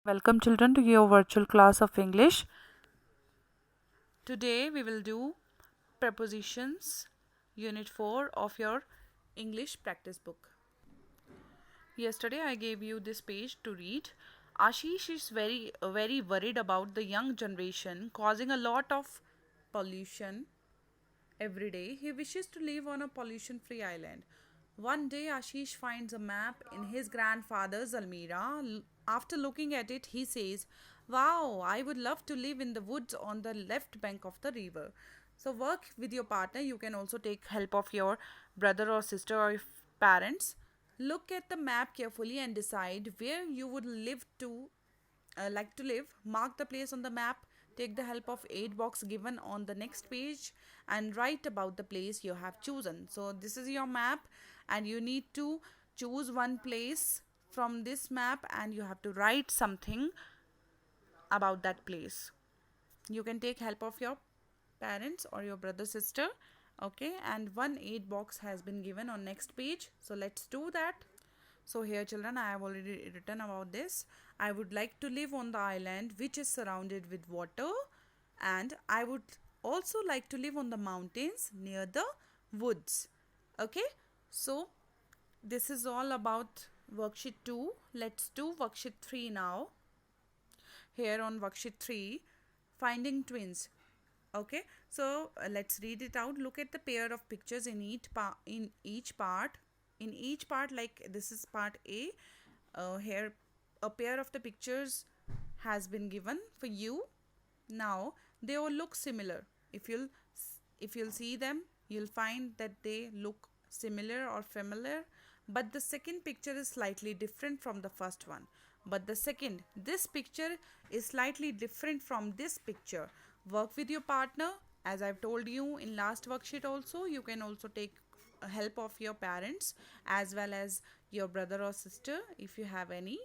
Welcome children to your virtual class of English. Today we will do prepositions unit 4 of your English practice book. Yesterday I gave you this page to read. Ashish is very worried about the young generation causing a lot of pollution every day. He wishes to live on a pollution free island. One day, Ashish finds a map in his grandfather's almirah. After looking at it, he says, "Wow, I would love to live in the woods on the left bank of the river." So, work with your partner. You can also take help of your brother or sister or parents. Look at the map carefully and decide where you would like to live. Mark the place on the map. Take the help of aid box given on the next page and write about the place you have chosen. So this is your map and you need to choose one place from this map and you have to write something about that place. You can take help of your parents or your brother sister. Okay, and one aid box has been given on next page. So let's do that. So here children, I have already written about this. I would like to live on the island which is surrounded with water, and I would also like to live on the mountains near the woods. Okay, so this is all about worksheet 2. Let's do worksheet 3 now. Here on worksheet 3, finding twins. Okay, so let's read it out. Look at the pair of pictures in each part. In each part, like this is part A. Here a pair of the pictures has been given for you. Now they all look similar. If you'll see them, you'll find that they look similar or familiar, but the second picture is slightly different from the first one. But this picture is slightly different from this picture. Work with your partner. As I've told you in last worksheet also, you can also take help of your parents as well as your brother or sister if you have any,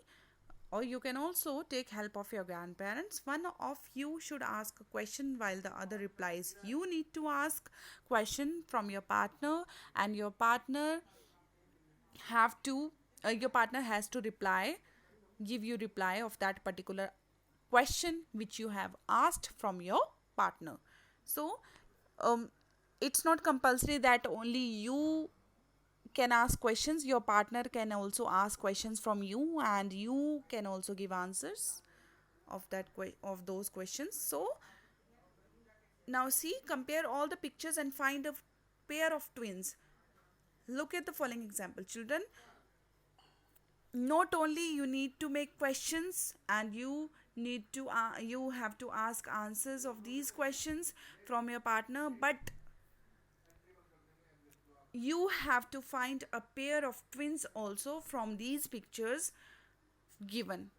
or you can also take help of your grandparents. One of you should ask a question while the other replies. You need to ask question from your partner, and your partner has to give you reply of that particular question which you have asked from your partner. So um, it's not compulsory that only you can ask questions. Your partner can also ask questions from you, and you can also give answers of those questions. So now see, compare all the pictures and find a pair of twins. Look at the following example, children. Not only you need to make questions, and you have to ask answers of these questions from your partner, but you have to find a pair of twins also from these pictures given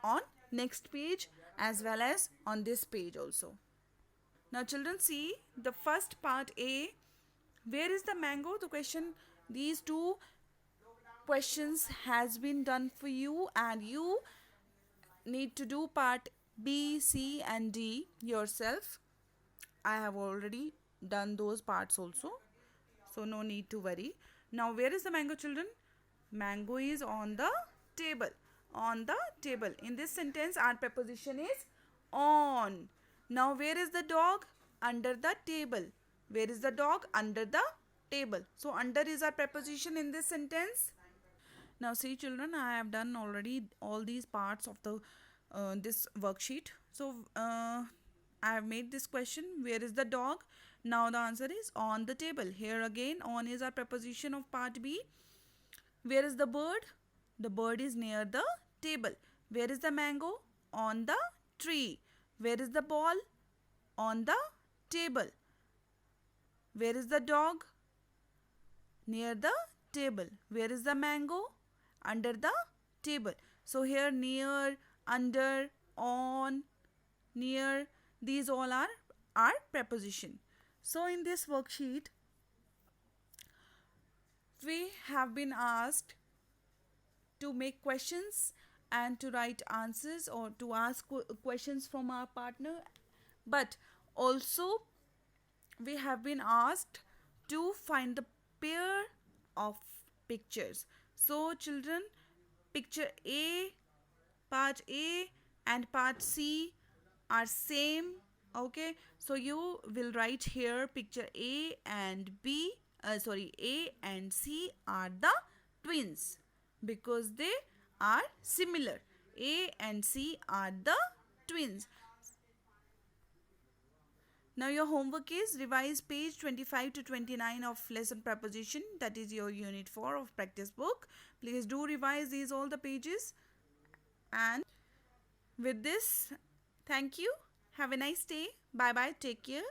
on next page as well as on this page also. Now children, see the first part A. Where is the mango? The question, these two questions has been done for you, and you need to do part B, C and D yourself. I have already done those parts also, so no need to worry. Now where is the mango, children? Mango is on the table. On the table. In this sentence, our preposition is on. Now where is the dog? Under the table. Where is the dog? Under the table. So under is our preposition in this sentence. Now see children, I have done already all these parts of the this worksheet. So I have made this question, where is the dog? Now the answer is on the table. Here again, on is our preposition of part B. Where is the bird? The bird is near the table. Where is the mango? On the tree. Where is the ball? On the table. Where is the dog? Near the table. Where is the mango? Under the table. So here near, under, on, near, these all are our preposition. So in this worksheet, we have been asked to make questions and to write answers, or to ask questions from our partner, but also we have been asked to find the pair of pictures. So children, picture A, Part A and part C are same. Okay, so you will write here picture A and B. A and C are the twins because they are similar. A and C are the twins. Now your homework is revise page 25 to 29 of lesson preposition, that is your unit 4 of practice book. Please do revise these all the pages, and with this, thank you. Have a nice day. Bye bye. Take care.